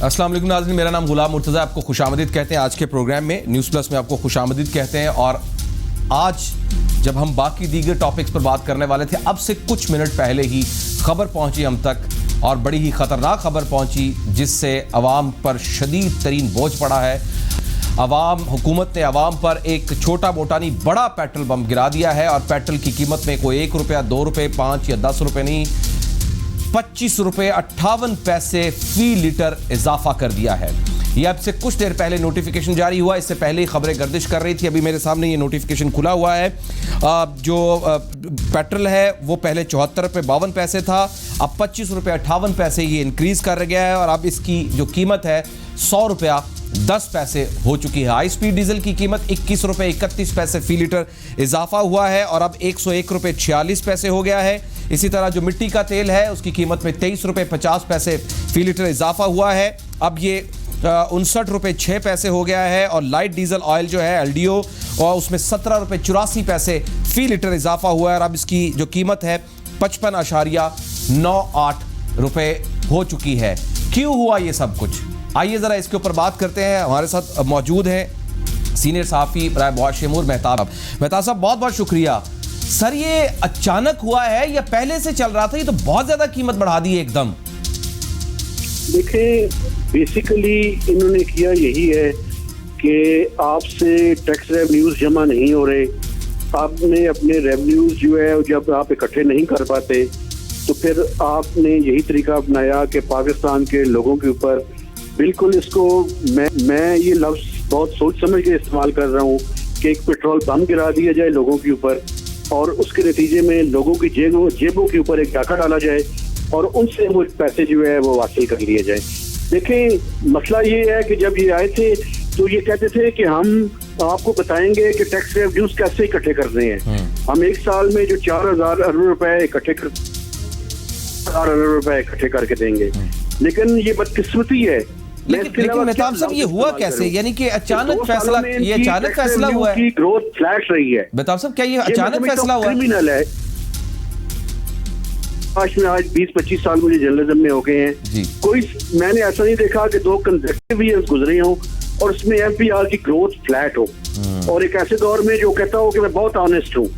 अस्सलाम वालेकुम नाज़रीन, मेरा नाम गुलाम मुर्तज़ा, आपको खुशामदीद कहते हैं आज के प्रोग्राम में। न्यूज़ प्लस में आपको खुशामदीद कहते हैं। और आज जब हम बाकी दीगर टॉपिक्स पर बात करने वाले थे, अब से कुछ मिनट पहले ही खबर पहुंची हम तक, और बड़ी ही ख़तरनाक खबर पहुंची जिससे अवाम पर शदीद तरीन बोझ पड़ा है। हुकूमत ने अवाम पर एक छोटा मोटा नहीं बड़ा पेट्रोल पंप गिरा दिया है, और पेट्रोल की कीमत में कोई 1 रुपया 2 रुपये 5 या 10 रुपये नहीं, 25 रुपये 58 पैसे फी लीटर इजाफा कर दिया है। यह अब से कुछ देर पहले नोटिफिकेशन जारी हुआ, इससे पहले ही खबरें गर्दिश कर रही थी। अभी मेरे सामने ये नोटिफिकेशन खुला हुआ है। जो पेट्रोल है वो पहले 74 रुपये 52 पैसे था, अब 25 रुपये 58 पैसे ये इंक्रीज कर गया है, और अब इसकी जो कीमत है 100 रुपया 10 पैसे हो चुकी है। हाई स्पीड डीजल की कीमत 21 रुपये 31 पैसे फी लीटर इजाफा हुआ है, और अब 101 रुपये 46 पैसे हो गया है। इसी तरह जो मिट्टी का तेल है उसकी कीमत में 23 रुपये 50 पैसे फी लीटर इजाफा हुआ है, अब ये 59 रुपये 6 पैसे हो गया है। और लाइट डीजल ऑयल जो है LDO, और उसमें 17 रुपये 84 पैसे फी लीटर इजाफा हुआ है, और अब इसकी जो कीमत है 55.98 रुपये हो चुकी है। क्यों हुआ ये सब कुछ, आइए ज़रा इसके ऊपर बात करते हैं। हमारे साथ मौजूद हैं सीनियर सहाफ़ी बहुत शेमूर मेहताब साहब, बहुत बहुत शुक्रिया सर। ये अचानक हुआ है या पहले से चल रहा था? ये तो बहुत ज़्यादा कीमत बढ़ा दी है एकदम। देखिए, बेसिकली इन्होंने किया यही है कि आपसे टैक्स रेवेन्यूज जमा नहीं हो रहे, आपने अपने रेवेन्यूज जो है जब आप इकट्ठे नहीं कर पाते तो फिर आपने यही तरीका अपनाया कि पाकिस्तान के लोगों के ऊपर बिल्कुल इसको मैं ये लफ्ज बहुत सोच समझ के इस्तेमाल कर रहा हूँ कि एक पेट्रोल पंप गिरा दिया जाए लोगों के ऊपर, और उसके नतीजे में लोगों की जेबों के ऊपर एक डाका डाला जाए और उनसे वो पैसे जो है वो हासिल कर लिए जाए। देखें, मसला ये है कि जब ये आए थे तो ये कहते थे कि हम आपको बताएंगे कि टैक्स रेवेन्यूज कैसे इकट्ठे करने हैं। हम एक साल में जो 4,000 अरब रुपए इकट्ठे करके देंगे, लेकिन ये बदकिस्मती है। लेकिन मेहताब साहब, ये हुआ कैसे? यानी कि अचानक फैसला, ये अचानक फैसला हुआ है? ग्रोथ फ्लैट रही है। मेहताब साहब, क्या ये अचानक फैसला हुआ है? क्रिमिनल है। आज 20-25 साल मुझे जर्नलिज्म में हो गए हैं, मैंने ऐसा नहीं देखा कि 2 कंसेक्यूटिव ईयर्स गुजरे हों और उसमें FBR की ग्रोथ फ्लैट हो, और एक ऐसे दौर में जो कहता हो कि मैं बहुत ऑनेस्ट हूँ,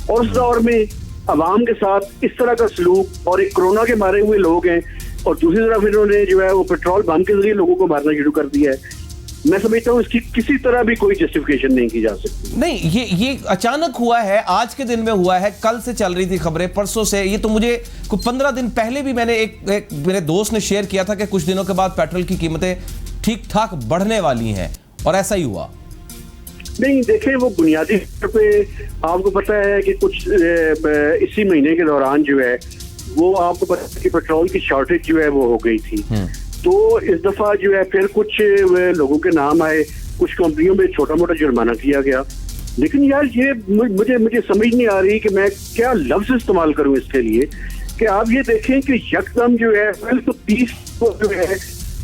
और उस दौर में अवाम के साथ इस तरह का सलूक, और एक कोरोना के मारे हुए लोग हैं, और दूसरी तरफ इन्होंने जो है वो पेट्रोल पंप के जरिए लोगों को मारना शुरू कर दिया है। मैं समझता हूँ इसकी किसी तरह भी कोई जस्टिफिकेशन नहीं की जा सकती। नहीं, ये अचानक हुआ है, आज के दिन में हुआ है, कल से चल रही थी खबरें, परसों से। ये तो मुझे कुछ 15 दिन पहले भी मैंने एक मेरे दोस्त ने शेयर किया था कि कुछ दिनों के बाद पेट्रोल की कीमतें ठीक ठाक बढ़ने वाली हैं, और ऐसा ही हुआ। नहीं, देखें, वो बुनियादी तौर पे आपको पता है कि कुछ इसी महीने के दौरान जो है वो आपको पता है कि पेट्रोल की शॉर्टेज जो है वो हो गई थी। तो इस दफा जो है फिर कुछ लोगों के नाम आए, कुछ कंपनियों में छोटा मोटा जुर्माना किया गया। लेकिन यार ये मुझे समझ नहीं आ रही कि मैं क्या लफ्ज इस्तेमाल करूं इसके लिए, कि आप ये देखें कि यकदम जो है 30 को जो है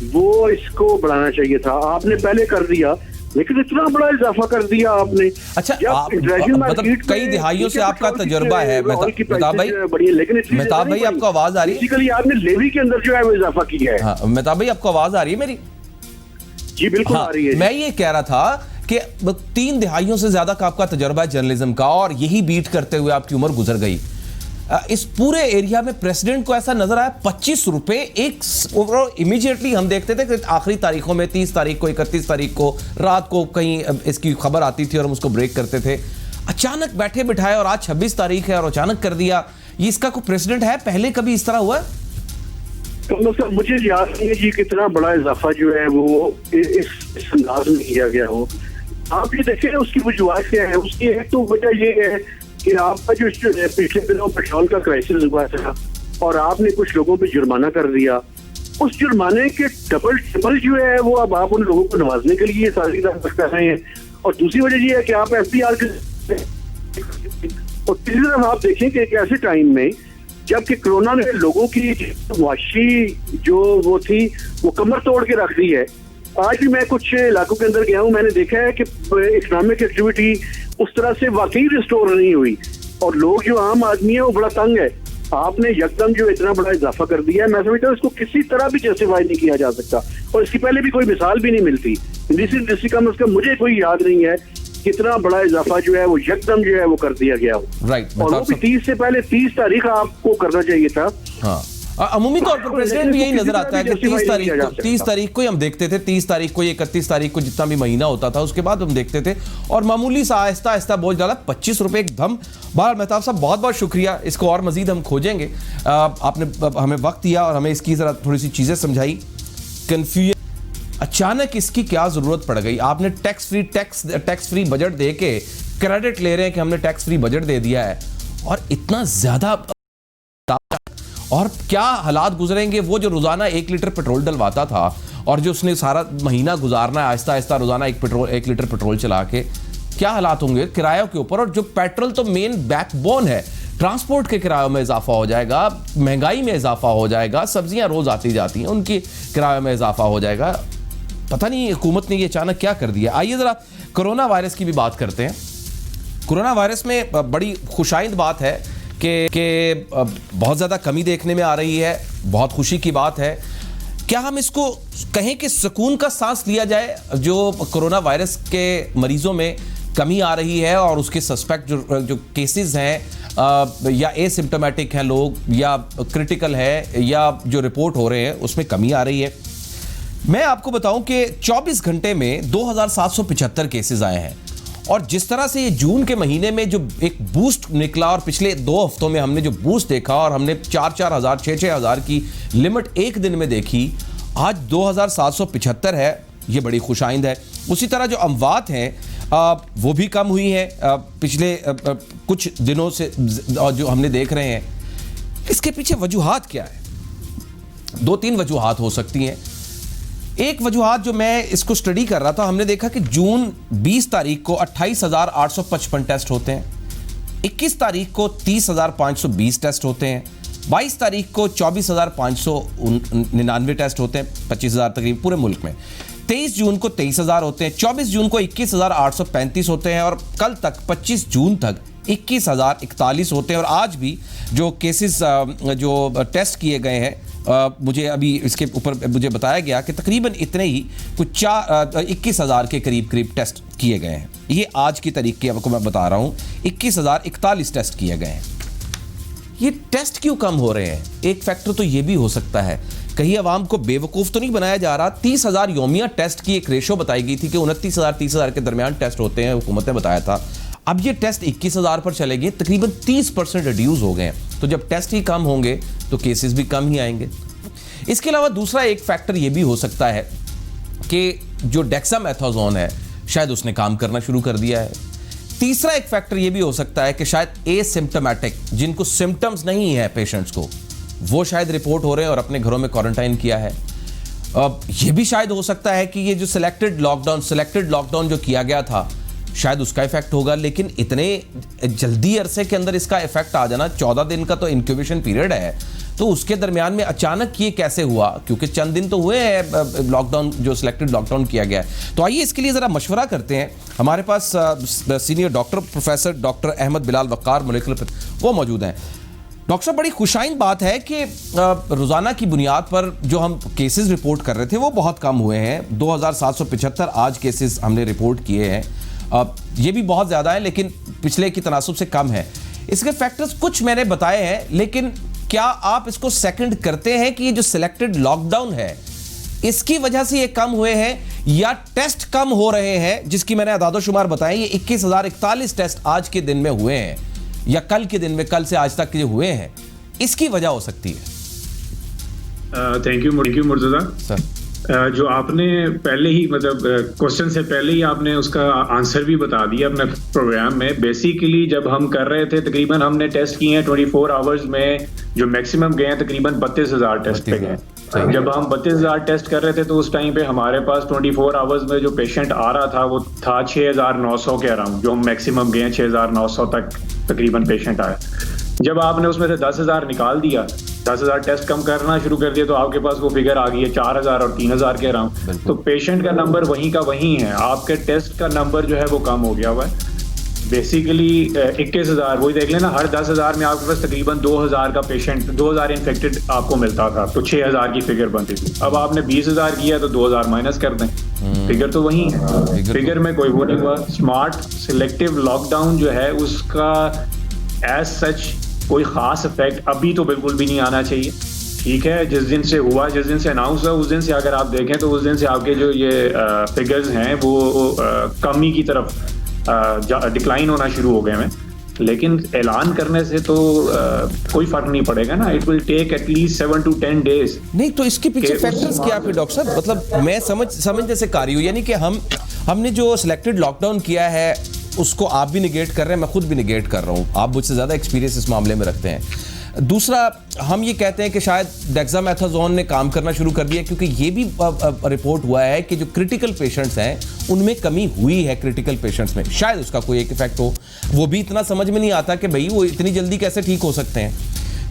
वो इसको बढ़ाना चाहिए था, आपने पहले कर दिया, लेकिन इतना बड़ा इजाफा कर दिया आपने। अच्छा, मतलब कई दिहाइयों से आपका तजुर्बा है मेहताब भाई, आपको आवाज आ रही है? बेसिकली आपने लेवी के अंदर जो है वो इजाफा किया है। हाँ, मेहताब भाई, आपको आवाज आ रही है मेरी? जी बिल्कुल आ रही है। मैं ये कह रहा था कि 3 दिहाइयों से ज्यादा का आपका तजुर्बा है जर्नलिज्म का, और यही बीट करते हुए आपकी उम्र गुजर गई। इस पूरे एरिया में प्रेसिडेंट को ऐसा नजर आया 25 रुपए एक इमीडिएटली हम देखते थे कि आखिरी तारीखों में 30 तारीख को 31 तारीख को रात को कहीं इसकी खबर आती थी और हम उसको ब्रेक करते थे। अचानक बैठे बिठाए, और आज 26 तारीख है और अचानक कर दिया। ये इसका कोई प्रेसिडेंट है? पहले कभी इस तरह हुआ? तो मुझे याद नहीं है जी कितना बड़ा इजाफा जो है वो इस अंदाज में किया गया हो। आप ये देखें उसकी वजूहत क्या है। उसकी एक तो वजह ये है कि आपका जो पिछले दिनों पेट्रोल का क्राइसिस हुआ था और आपने कुछ लोगों पे जुर्माना कर दिया, उस जुर्माने के डबल ट्रिपल जो है वो अब आप उन लोगों को नवाजने के लिए सारी तरह कर रहे हैं। और दूसरी वजह ये है कि आप FBR के, और तीसरी तरफ आप देखें कि एक ऐसे टाइम में जबकि कोरोना ने लोगों की मुआशी जो वो थी वो कमर तोड़ के रख दी है। आज भी मैं कुछ इलाकों के अंदर गया हूँ, मैंने देखा है कि इकोनॉमिक एक्टिविटी उस तरह से वाकई रिस्टोर नहीं हुई, और लोग जो आम आदमी है वो बड़ा तंग है। आपने यकदम जो इतना बड़ा इजाफा कर दिया है, मैं समझता हूँ इसको किसी तरह भी जस्टिफाई नहीं किया जा सकता, और इसकी पहले भी कोई मिसाल भी नहीं मिलती इंडस्ट्री का। उसका मुझे कोई याद नहीं है कितना बड़ा इजाफा जो है वो यकदम जो है वो कर दिया गया हो। राइट, और वो भी 30 से पहले 30 तारीख आपको करना चाहिए था। हाँ, अमूमी तौर पर प्रेसिडेंट भी यही नजर आता है कि 30 तारीख को ही हम देखते थे, 30 तारीख को, 31 तारीख को, जितना भी महीना होता था उसके बाद हम देखते थे, और मामूली सा आहिस्ता आहिस्ता बोझ डाला 25 रुपए एकदम। बहरहाल मेहताब साहब बहुत बहुत शुक्रिया, इसको और मजीद हम खोजेंगे। आपने हमें वक्त दिया और हमें इसकी जरा थोड़ी सी चीजें समझाई। कंफ्यूजन अचानक इसकी क्या जरूरत पड़ गई? आपने टैक्स फ्री बजट दे के क्रेडिट ले रहे हैं कि हमने टैक्स फ्री बजट दे दिया है, और इतना ज्यादा, और क्या हालात गुजरेंगे वो जो रोजाना 1 लीटर पेट्रोल डलवाता था और जो उसने सारा महीना गुजारना है आहिस्ता आहिस्ता रोजाना 1 लीटर पेट्रोल चला के, क्या हालात होंगे किरायों के ऊपर। और जो पेट्रोल तो मेन बैकबोन है, ट्रांसपोर्ट के किरायों में इजाफा हो जाएगा, महंगाई में इजाफा हो जाएगा, सब्जियां रोज आती जाती हैं उनकी किरायों में इजाफा हो जाएगा। पता नहीं हुकूमत ने ये अचानक क्या कर दिया। आइए जरा कोरोना वायरस की भी बात करते हैं। कोरोना वायरस में बड़ी खुशाइंद बात है कि बहुत ज़्यादा कमी देखने में आ रही है, बहुत खुशी की बात है। क्या हम इसको कहें कि सुकून का सांस लिया जाए, जो कोरोना वायरस के मरीजों में कमी आ रही है और उसके सस्पेक्ट जो केसेस हैं या एसिम्प्टोमेटिक हैं लोग, या क्रिटिकल है, या जो रिपोर्ट हो रहे हैं उसमें कमी आ रही है। मैं आपको बताऊं कि 24 घंटे में 2775 केसेस आए हैं, और जिस तरह से ये जून के महीने में जो एक बूस्ट निकला, और पिछले 2 हफ्तों में हमने जो बूस्ट देखा और हमने 4,000 6,000 की लिमिट एक दिन में देखी, आज 2775 है, ये बड़ी खुशाइंद है। उसी तरह जो अमवात हैं वो भी कम हुई हैं पिछले कुछ दिनों से, जो हमने देख रहे हैं। इसके पीछे वजूहात क्या है? 2-3 वजूहात हो सकती हैं। एक वजूहात जो मैं इसको स्टडी कर रहा था, हमने देखा कि जून 20 तारीख को 28,855 टेस्ट होते हैं, 21 तारीख को 30,520 टेस्ट होते हैं, 22 तारीख को 24,599 टेस्ट होते हैं, 25,000 तकरीबन पूरे मुल्क में, 23 जून को 23,000 होते हैं, 24 जून को 21,835 होते हैं, और कल तक 25 जून तक 21,041 होते हैं। और आज भी जो केसेस जो टेस्ट किए गए हैं, मुझे अभी इसके ऊपर मुझे बताया गया कि तकरीबन इतने ही कुछ 21,000 के करीब टेस्ट किए गए हैं। ये आज की तारीख की आपको मैं बता रहा हूँ, 21,041 टेस्ट किए गए हैं। ये टेस्ट क्यों कम हो रहे हैं? एक फैक्टर तो ये भी हो सकता है, कहीं अवाम को बेवकूफ़ तो नहीं बनाया जा रहा। 30,000 योमिया टेस्ट की एक रेशो बताई गई थी कि 29,000-30,000 के दरमियान टेस्ट होते हैं, हुकूमत ने बताया था। अब ये टेस्ट 21,000 पर चले गए, तकरीबन 30% रिड्यूस हो गए। तो जब टेस्ट ही कम होंगे तो केसेस भी कम ही आएंगे। इसके अलावा दूसरा एक फैक्टर ये भी हो सकता है कि जो डेक्सामेथासोन है शायद उसने काम करना शुरू कर दिया है। तीसरा एक फैक्टर ये भी हो सकता है कि शायद एसिम्प्टोमेटिक, जिनको सिम्टम्स नहीं है पेशेंट्स को, वो शायद रिपोर्ट हो रहे हैं और अपने घरों में क्वारंटाइन किया है। ये भी शायद हो सकता है कि ये जो सिलेक्टेड लॉकडाउन जो किया गया था, शायद उसका इफेक्ट होगा। लेकिन इतने जल्दी अरसे के अंदर इसका इफेक्ट आ जाना, 14 दिन का तो इंक्यूबेशन पीरियड है, तो उसके दरमियान में अचानक ये कैसे हुआ? क्योंकि चंद दिन तो हुए हैं लॉकडाउन, जो सिलेक्टेड लॉकडाउन किया गया है। तो आइए इसके लिए ज़रा मशवरा करते हैं। हमारे पास senior doctor professor doctor Ahmed Bilal Waqar molecular वो मौजूद हैं। डॉक्टर साहब, बड़ी खुशाइन बात है कि रोज़ाना की बुनियाद पर जो हम केसेस रिपोर्ट कर रहे थे वो बहुत कम हुए हैं। 2,775 आज केसेस हमने रिपोर्ट किए हैं। ये भी बहुत ज़्यादा है, लेकिन पिछले की तनासुब से कम है। इसके फैक्टर्स कुछ मैंने बताए हैं, लेकिन क्या आप इसको सेकंड करते हैं कि ये जो सिलेक्टेड लॉकडाउन है इसकी वजह से ये कम हुए हैं, या टेस्ट कम हो रहे हैं, जिसकी मैंने अदादोशुमार बताए? ये 21,041 टेस्ट आज के दिन में हुए हैं, या कल के दिन में, कल से आज तक के जो हुए हैं, इसकी वजह हो सकती है। Thank you Murtaza sir. जो आपने पहले ही मतलब क्वेश्चन से पहले ही आपने उसका आंसर भी बता दिया अपने प्रोग्राम में। बेसिकली जब हम कर रहे थे, तकरीबन हमने टेस्ट किए हैं 24 आवर्स में, जो मैक्सिमम गए हैं तकरीबन 32,000 टेस्ट पे गए। जब हम 32,000 टेस्ट कर रहे थे तो उस टाइम पे हमारे पास 24 आवर्स में जो पेशेंट आ रहा था वो था 6,900 के अराउंड, जो हम मैक्सिमम गए 6,900 तक तकरीबन पेशेंट आया। जब आपने उसमें से 10,000 निकाल दिया, 10,000 टेस्ट कम करना शुरू कर दिया, तो आपके पास वो फिगर आ गई है 4,000 और 3,000 के अराउंड। तो पेशेंट का नंबर वहीं का वहीं है, आपके टेस्ट का नंबर जो है वो कम हो गया हुआ है। बेसिकली 21,000, वही देख लेना, हर 10,000 में आपके पास तकरीबन 2,000 का पेशेंट, 2,000 इन्फेक्टेड आपको मिलता था, तो 6,000 की फिगर बनती थी। अब आपने 20,000 किया तो 2,000 माइनस कर दें, फिगर तो वही है, फिगर में कोई वो नहीं हुआ। स्मार्ट सिलेक्टिव लॉकडाउन जो है उसका एज सच कोई खास इफेक्ट अभी तो बिल्कुल भी नहीं आना चाहिए। ठीक है, जिस दिन से हुआ, जिस दिन से अनाउंस हुआ, उस दिन से अगर आप देखें तो उस दिन से आपके जो ये फिगर्स हैं वो कमी की तरफ डिक्लाइन होना शुरू हो गए हैं। लेकिन ऐलान करने से तो कोई फर्क नहीं पड़ेगा ना, it will take at least 7 to 10 days। नहीं तो इसके पीछे फैक्टर्स क्या है डॉक्टर साहब? मतलब मैं समझने से कार्य हूँ, यानी कि हमने जो सिलेक्टेड लॉकडाउन किया है उसको आप भी निगेट कर रहे हैं, मैं खुद भी निगेट कर रहा हूँ, आप मुझसे ज़्यादा एक्सपीरियंस इस मामले में रखते हैं। दूसरा, हम ये कहते हैं कि शायद डेक्सामेथासोन ने काम करना शुरू कर दिया, क्योंकि ये भी रिपोर्ट हुआ है कि जो क्रिटिकल पेशेंट्स हैं उनमें कमी हुई है, क्रिटिकल पेशेंट्स में शायद उसका कोई एक इफेक्ट हो। वो भी इतना समझ में नहीं आता कि भाई वो इतनी जल्दी कैसे ठीक हो सकते हैं।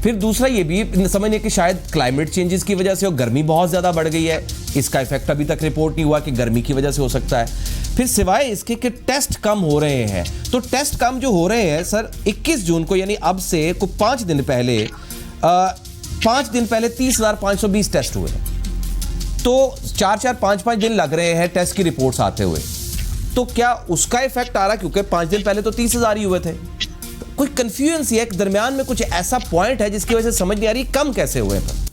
फिर दूसरा ये भी समझने कि शायद क्लाइमेट चेंजेस की वजह से और गर्मी बहुत ज़्यादा बढ़ गई है, इसका इफेक्ट अभी तक रिपोर्ट नहीं हुआ कि गर्मी की वजह से हो सकता है। फिर सिवाय इसके कि टेस्ट कम हो रहे हैं, तो टेस्ट कम जो हो रहे हैं सर, 21 जून को यानी अब से को 5 दिन पहले 30,520 टेस्ट हुए, तो 4-5 दिन लग रहे हैं टेस्ट की रिपोर्ट्स आते हुए। तो क्या उसका इफेक्ट आ रहा, क्योंकि 5 दिन पहले तो 30,000 ही हुए थे। कोई कंफ्यूजन है दरमियान में, कुछ ऐसा पॉइंट है जिसकी वजह से समझ नहीं आ रही कम कैसे हुए थे?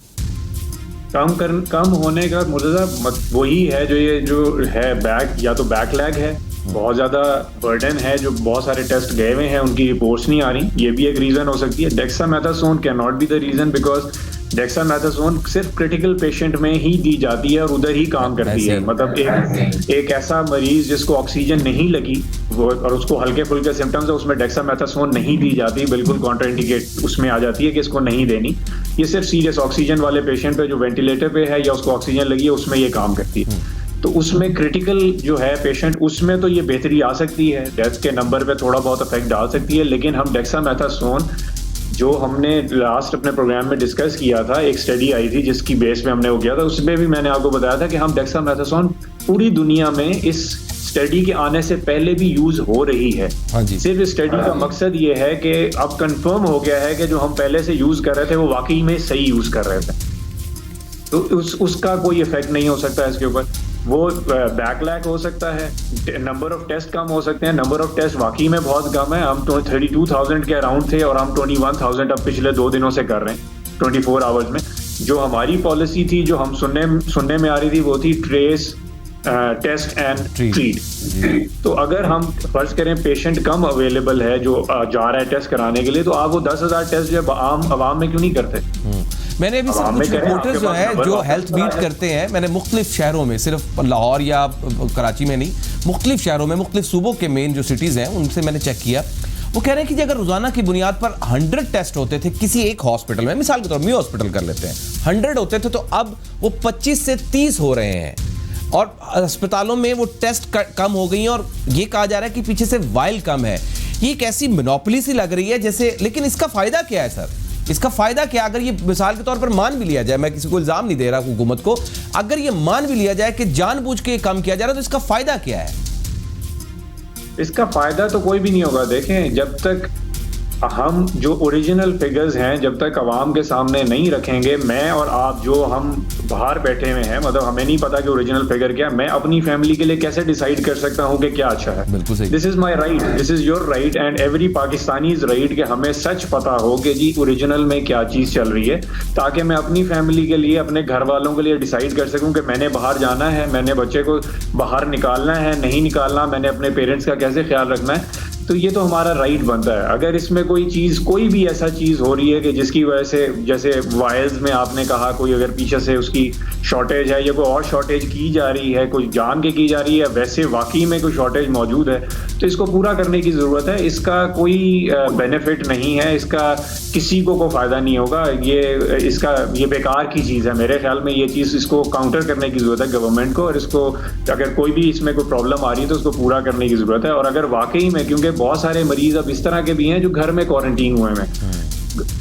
कम होने का मुद्दा वही है जो है बैक, या तो बैकलैग है, बहुत ज्यादा बर्डन है, जो बहुत सारे टेस्ट गए हुए हैं उनकी रिपोर्ट्स नहीं आ रही, ये भी एक रीजन हो सकती है। Dexamethasone can not be the reason, because dexamethasone सिर्फ क्रिटिकल पेशेंट में ही दी जाती है और उधर ही काम करती है। मतलब एक ऐसा मरीज जिसको ऑक्सीजन नहीं लगी और उसको हल्के फुल्के सिम्टम्स है, उसमें डेक्सामेथासोन नहीं दी जाती, बिल्कुल कॉन्ट्राइंडिकेट उसमें आ जाती है कि इसको नहीं देनी। ये सिर्फ सीरियस ऑक्सीजन वाले पेशेंट पे, जो वेंटिलेटर पे है या उसको ऑक्सीजन लगी है, उसमें ये काम करती है। तो उसमें क्रिटिकल जो है पेशेंट, उसमें तो ये बेहतरी आ सकती है, डेथ के नंबर पे थोड़ा बहुत इफेक्ट डाल सकती है। लेकिन हम डेक्सामेथासोन जो हमने लास्ट अपने प्रोग्राम में डिस्कस किया था, एक स्टडी आई थी जिसकी बेस पे हमने वो किया था, उसमें भी मैंने आपको बताया था कि हम डेक्सामेथासोन पूरी दुनिया में इस स्टडी के आने से पहले भी यूज हो रही है। हाँ जी। सिर्फ इस स्टडी का मकसद ये है कि अब कंफर्म हो गया है कि जो हम पहले से यूज कर रहे थे वो वाकई में सही यूज कर रहे थे, तो उसका कोई इफेक्ट नहीं हो सकता इसके ऊपर। वो बैकलैग हो सकता है, नंबर ऑफ टेस्ट कम हो सकते हैं, नंबर ऑफ टेस्ट वाकई में बहुत कम है। हम 32,000 के अराउंड थे और हम 21,000 अब पिछले 2 दिनों से कर रहे हैं 24 आवर्स में। जो हमारी पॉलिसी थी, जो हम सुनने में आ रही थी, वो थी ट्रेस, टेस्ट एंड ट्रीट। तो अगर हम फर्ज करें पेशेंट कम अवेलेबल है जो जा रहा है टेस्ट कराने के लिए, तो आप वो 10,000 टेस्ट जो आम आवाम में क्यों नहीं करते? मैंने अभी सब कुछ रिपोर्टर्स जो है जो हेल्थ बीट करते हैं, मैंने मुख्तलिफ शहरों में, सिर्फ लाहौर या कराची में नहीं, मुख्तलिफ शहरों में, मुख्तलिफ सूबों के मेन जो सिटीज़ हैं उनसे मैंने चेक किया। वो कह रहे हैं कि अगर रोजाना की बुनियाद पर 100 टेस्ट होते थे किसी एक हॉस्पिटल में, मिसाल के तौर पर म्यू हॉस्पिटल कर लेते हैं, 100 होते थे, तो अब वो 25 से 30 हो रहे हैं और अस्पतालों में वो टेस्ट कम हो गई हैं और ये कहा जा रहा है कि पीछे से वाइल कम है। ये एक ऐसी मोनोपोली सी लग रही है जैसे, लेकिन इसका फायदा क्या है सर? इसका फायदा क्या, अगर ये मिसाल के तौर पर मान भी लिया जाए, मैं किसी को इल्जाम नहीं दे रहा हुकूमत को, अगर ये मान भी लिया जाए कि जानबूझ के कम किया जा रहा है, तो इसका फायदा क्या है? इसका फायदा तो कोई भी नहीं होगा। देखें, जब तक हम जो ओरिजिनल फिगर्स हैं जब तक अवाम के सामने नहीं रखेंगे, मैं और आप जो हम बाहर बैठे हुए हैं, मतलब हमें नहीं पता कि ओरिजिनल फिगर क्या है, मैं अपनी फैमिली के लिए कैसे डिसाइड कर सकता हूं कि क्या अच्छा है? बिल्कुल सही। This is my right, this is your right and every Pakistani is right कि हमें सच पता हो कि जी ओरिजिनल में क्या चीज चल रही है, ताकि मैं अपनी फैमिली के लिए, अपने घर वालों के लिए डिसाइड कर सकूं कि मैंने बाहर जाना है, मैंने बच्चे को बाहर निकालना है, नहीं निकालना, मैंने अपने पेरेंट्स का कैसे ख्याल रखना है। तो ये तो हमारा राइट बनता है। अगर इसमें कोई चीज, कोई भी ऐसा चीज हो रही है कि जिसकी वजह से, जैसे वायल्स में आपने कहा, कोई अगर पीछे से उसकी शॉर्टेज है या कोई और शॉर्टेज की जा रही है, कुछ जान के की जा रही है, वैसे वाकई में कोई शॉर्टेज मौजूद है, तो इसको पूरा करने की जरूरत है। इसका कोई बेनिफिट नहीं है, इसका किसी को कोई फायदा नहीं होगा, ये बेकार की चीज है। मेरे ख्याल में ये चीज, इसको काउंटर करने की जरूरत है गवर्नमेंट को, और इसको अगर कोई भी इसमें कोई प्रॉब्लम आ रही है तो उसको पूरा करने की जरूरत है। और अगर वाकई में, क्योंकि बहुत सारे मरीज अब इस तरह के भी हैं जो घर में क्वारंटीन हुए हैं,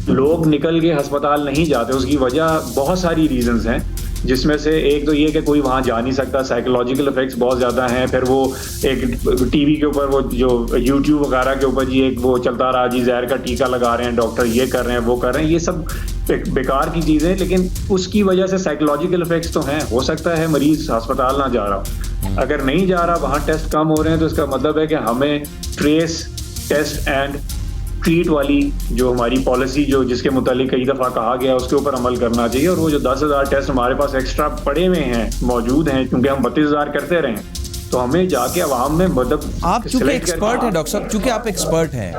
लोग निकल के अस्पताल नहीं जाते, उसकी वजह बहुत सारी रीजंस हैं, जिसमें से एक तो ये कि कोई वहां जा नहीं सकता, साइकोलॉजिकल इफेक्ट्स बहुत ज्यादा हैं। फिर वो एक टीवी के ऊपर वो जो यूट्यूब वगैरह के ऊपर जी एक वो चलता रहा जी जहर का टीका लगा रहे हैं डॉक्टर, ये कर रहे हैं वो कर रहे हैं, ये सब बेकार की चीजें। लेकिन उसकी वजह से साइकोलॉजिकल इफेक्ट्स तो हैं। हो सकता है मरीज अस्पताल ना जा रहा हो, अगर नहीं जा रहा, वहां टेस्ट कम हो रहे हैं, तो इसका मतलब है कि हमें ट्रेस, टेस्ट एंड ट्रीट वाली जो हमारी पॉलिसी जो जिसके मुतालिक कई दफा कहा गया उसके ऊपर अमल करना चाहिए। और वो जो 10,000 टेस्ट हमारे पास एक्स्ट्रा पड़े हुए हैं, मौजूद हैं, क्योंकि हम 32,000 करते रहे हैं, तो हमें जाके अवाम में मतलब आप चूंकि एक्सपर्ट हैं डॉक्टर साहब, चूंकि आप एक्सपर्ट हैं,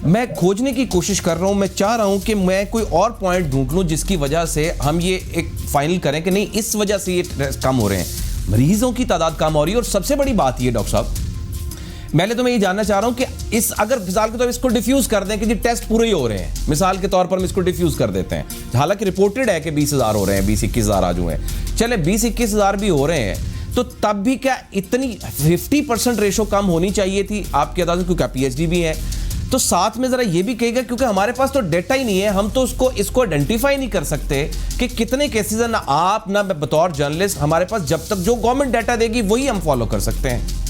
मैं खोजने की कोशिश कर रहा हूं, मैं चाह रहा हूं कि मैं कोई और पॉइंट ढूंढ लूं जिसकी वजह से हम ये एक फाइनल करें कि नहीं इस वजह से ये टेस्ट कम हो रहे हैं, मरीजों की तादाद कम हो रही है। और सबसे बड़ी बात ये डॉक्टर साहब, मैं ये जानना चाह रहा हूं कि इस अगर मिसाल के तौर पर इसको डिफ्यूज कर दें कि जी टेस्ट पूरे ही हो रहे हैं, मिसाल के तौर पर हम इसको डिफ्यूज कर देते हैं, हालांकि रिपोर्टेड है कि 20,000 हो रहे हैं, 20-21,000 आज हुए हैं, चले 20-21,000 भी हो रहे हैं, तो तब भी क्या इतनी 50% रेशो कम होनी चाहिए थी आपके अंदाज़े, क्योंकि आप PhD भी है, तो साथ में जरा ये भी कहेगा, क्योंकि हमारे पास तो डेटा ही नहीं है, हम तो इसको आइडेंटिफाई नहीं कर सकते कि कितने केसेस हैं, ना आप ना बतौर जर्नलिस्ट, हमारे पास जब तक जो गवर्नमेंट डाटा देगी वही हम फॉलो कर सकते हैं।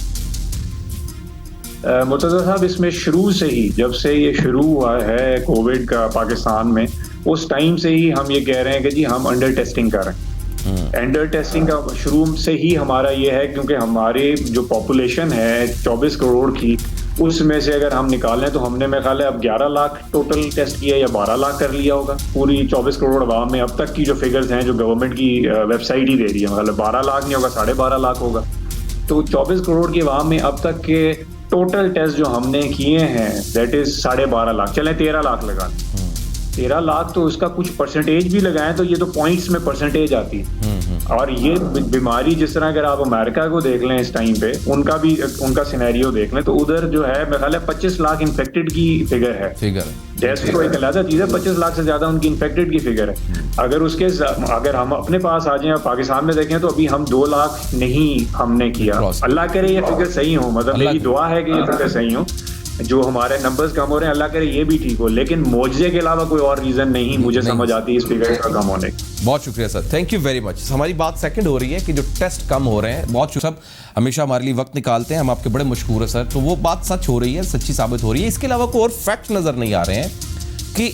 मुर्तज़ा साहब, इसमें शुरू से ही, जब से ये शुरू हुआ है कोविड का पाकिस्तान में, उस टाइम से ही हम ये कह रहे हैं कि जी हम अंडर टेस्टिंग कर रहे हैं। अंडर टेस्टिंग का शुरू से ही हमारा ये है, क्योंकि हमारी जो पॉपुलेशन है 24 करोड़ की, उसमें से अगर हम निकालें तो हमने मेरे ख्याल है अब 11 लाख टोटल टेस्ट किया या 12 लाख कर लिया होगा पूरी 24 करोड़ अवाम में। अब तक की जो फिगर्स हैं जो गवर्नमेंट की वेबसाइट ही दे रही है, मतलब 12 लाख नहीं होगा, 12.5 लाख होगा। तो 24 करोड़ की अवाम में अब तक के टोटल टेस्ट जो हमने किए हैं दैट इज 12.5 लाख, चलें 13 लाख लगा, 13 लाख, तो उसका कुछ परसेंटेज भी लगाएं तो ये तो पॉइंट्स में परसेंटेज आती है। और ये बीमारी जिस तरह अगर आप अमेरिका को देख लें इस टाइम पे, उनका सिनेरियो देख लें, तो उधर जो है मेरे ख्याल है 25 लाख इन्फेक्टेड की फिगर है। डेथ तो एक अलग चीज है, 25 लाख से ज्यादा उनकी इन्फेक्टेड की फिगर है। अगर हम अपने पास आ जाए पाकिस्तान में देखें तो अभी हम 2 लाख नहीं हमने किया। अल्लाह करे ये फिगर सही हो, मतलब मेरी दुआ है कि ये फिगर सही हो, जो हमारे नंबर्स कम हो रहे हैं, अल्लाह करे ये भी ठीक हो, लेकिन मौजज़े के अलावा कोई और रीजन नहीं मुझे समझ आती इस फिगर का कम होने की। बहुत शुक्रिया sir, thank you very much. हमारी बात सेकंड हो रही है कि जो टेस्ट कम हो रहे हैं, बहुत सब हमेशा हमारे लिए वक्त निकालते हैं, हम आपके बड़े मशहूर है सर, तो वो बात सच हो रही है, सच्ची साबित हो रही है। इसके अलावा कोई और फैक्ट नजर नहीं आ रहे हैं कि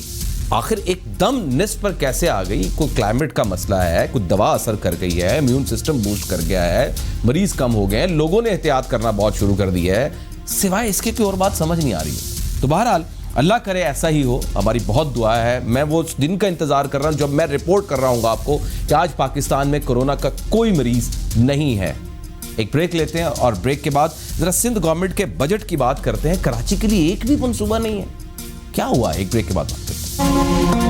आखिर एकदम निस्फ पर कैसे आ गई। कोई क्लाइमेट का मसला है, कोई दवा असर कर गई है, इम्यून सिस्टम बूस्ट कर गया है, मरीज कम हो गए हैं, लोगों ने एहतियात करना बहुत शुरू कर दिया है, सिवाय इसके कोई और बात समझ नहीं आ रही है। तो बहरहाल अल्लाह करे ऐसा ही हो, हमारी बहुत दुआ है। मैं वो दिन का इंतजार कर रहा हूं जब मैं रिपोर्ट कर रहा हूं आपको कि आज पाकिस्तान में कोरोना का कोई मरीज नहीं है। एक ब्रेक लेते हैं और ब्रेक के बाद जरा सिंध गवर्नमेंट के बजट की बात करते हैं। कराची के लिए एक भी मंसूबा नहीं है, क्या हुआ? एक ब्रेक के बाद बात करते हैं।